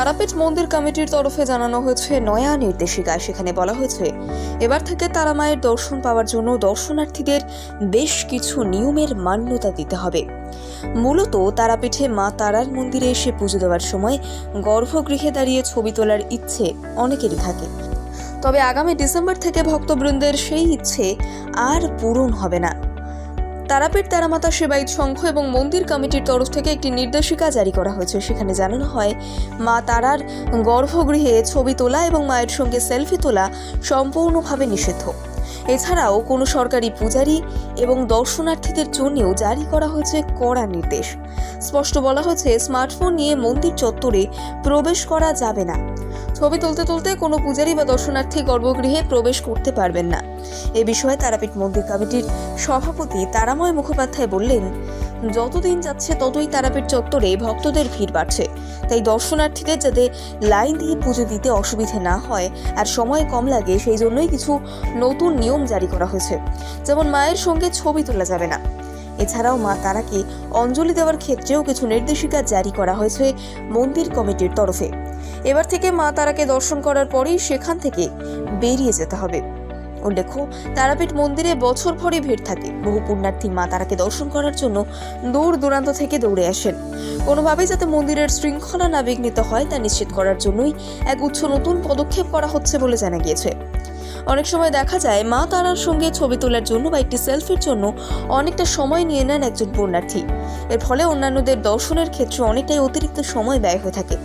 তারাপীঠ মন্দির কমিটির তরফে জানানো হয়েছে নয়া নির্দেশিকা। সেখানে বলা হয়েছে এবার থেকে তারা মায়ের দর্শন পাওয়ার জন্য দর্শনার্থীদের বেশ কিছু নিয়মের মান্যতা দিতে হবে। মূলত তারাপীঠে মা তারার মন্দিরে এসে পুজো দেওয়ার সময় গর্ভগৃহে দাঁড়িয়ে ছবি তোলার ইচ্ছে অনেকেরই থাকে। তবে আগামী ডিসেম্বর থেকে ভক্তবৃন্দের সেই ইচ্ছে আর পূরণ হবে না। তারাপীঠ তারামাতা সেবায়িত সংঘ এবং মন্দির কমিটির তরফ থেকে একটি নির্দেশিকা জারি করা হয়েছে। সেখানে জানানো হয় মা তারার গর্ভগৃহে ছবি তোলা এবং মায়ের সঙ্গে সেলফি তোলা সম্পূর্ণভাবে নিষিদ্ধ। এছাড়াও কোনো সরকারি পূজারী এবং দর্শনার্থীদের জন্যও জারি করা হয়েছে কড়া নির্দেশ। স্পষ্ট বলা হয়েছে স্মার্টফোন নিয়ে মন্দির চত্বরে প্রবেশ করা যাবে না। ছবি তুলতে তুলতে কোনো পূজারী বা দর্শনার্থী গর্ভগৃহে প্রবেশ করতে পারবেন না। এ বিষয়ে তারাপীঠ মন্দির কমিটির সভাপতি তারাময় মুখোপাধ্যায় বললেন, যতদিন যাচ্ছে ততই তারাপীঠ চত্বরে ভক্তদের ভিড় বাড়ছে। তাই দর্শনার্থীদের যাতে লাইন দিয়ে পুজো দিতে অসুবিধে না হয় আর সময় কম লাগে, সেই জন্যই কিছু নতুন নিয়ম জারি করা হয়েছে। যেমন মায়ের সঙ্গে ছবি তোলা যাবে না। এছাড়াও মা তারাকে অঞ্জলি দেওয়ার ক্ষেত্রেও কিছু নির্দেশিকা জারি করা হয়েছে মন্দির কমিটির তরফে। এবার থেকে মা তারাকে দর্শন করার পরেই সেখান থেকে বেরিয়ে যেতে হবে। উল্লেখ্য, তারাপীঠ মন্দিরে বছর ভরে ভিড় থাকে। বহু পুণ্যার্থী মা তারাকে দর্শন করার জন্য দূর দূরান্ত থেকে দৌড়ে আসেন। কোনোভাবেই যাতে মন্দিরের শৃঙ্খলা না বিঘ্নিত হয় তা নিশ্চিত করার জন্যই এক নতুন পদক্ষেপ করা হচ্ছে বলে জানা গিয়েছে। অনেক সময় দেখা যায় মা তারার সঙ্গে ছবি তোলার জন্য বা একটি সেলফির জন্য অনেকটা সময় নিয়ে নেন একজন পুণ্যার্থী। এর ফলে অন্যান্যদের দর্শনের ক্ষেত্রে অনেকটাই অতিরিক্ত সময় ব্যয় হয়ে থাকে।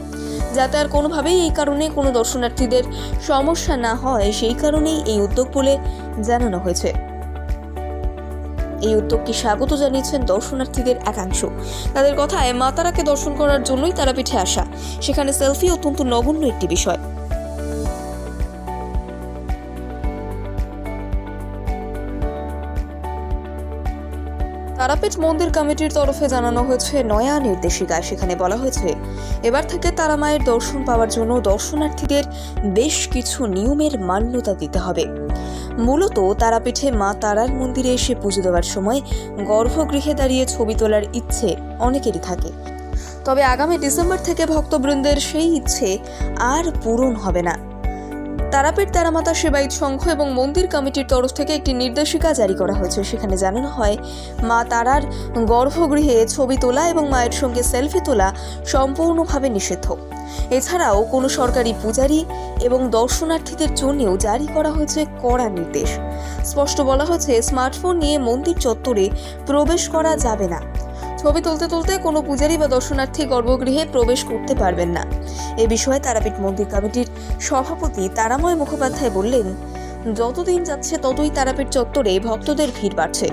যাতে আর কোনোভাবেই এই কারণে কোনো দর্শনার্থীদের সমস্যা না হয়, সেই কারণেই এই উদ্যোগ বলে জানানো হয়েছে। এই উদ্যোগকে স্বাগত জানিয়েছেন দর্শনার্থীদের একাংশ। তাদের কথায় মা তারাকে দর্শন করার জন্যই তারাপীঠে আসা। সেখানে সেলফি অত্যন্ত নগণ্য একটি বিষয়। তারাপীঠ মন্দির কমিটির তরফে জানানো হয়েছে নয়া নির্দেশিকা। সেখানে বলা হয়েছে এবার থেকে তারা মায়ের দর্শন পাওয়ার জন্য দর্শনার্থীদের বেশ কিছু নিয়মের মান্যতা দিতে হবে। মূলত তারাপীঠে মা তারার মন্দিরে এসে পুজো দেওয়ার সময় গর্ভগৃহে দাঁড়িয়ে ছবি তোলার ইচ্ছে অনেকেরই থাকে। তবে আগামী ডিসেম্বর থেকে ভক্তবৃন্দের সেই ইচ্ছে আর পূরণ হবে না। তারাপীঠ তারামাতা সেবায়িত সংঘ এবং মন্দির কমিটির তরফ থেকে একটি নির্দেশিকা জারি করা হয়েছে। সেখানে জানানো হয় মা তারার গর্ভগৃহে ছবি তোলা এবং মায়ের সঙ্গে সেলফি তোলা সম্পূর্ণভাবে নিষিদ্ধ। এছাড়াও কোনো সরকারি পূজারী এবং দর্শনার্থীদের জন্যও জারি করা হয়েছে কড়া নির্দেশ। স্পষ্ট বলা হয়েছে স্মার্টফোন নিয়ে মন্দির চত্বরে প্রবেশ করা যাবে না। ছবি তুলতে তুলতে কোনো পূজারী বা দর্শনার্থী গর্ভগৃহে প্রবেশ করতে পারবেন না। এ বিষয়ে তারাপীঠ মন্দির কমিটির সভাপতি তারাময় মুখোপাধ্যায় বললেন, যতদিন যাচ্ছে ততই তারাপীঠ চত্বরে ভক্তদের ভিড় বাড়ছে।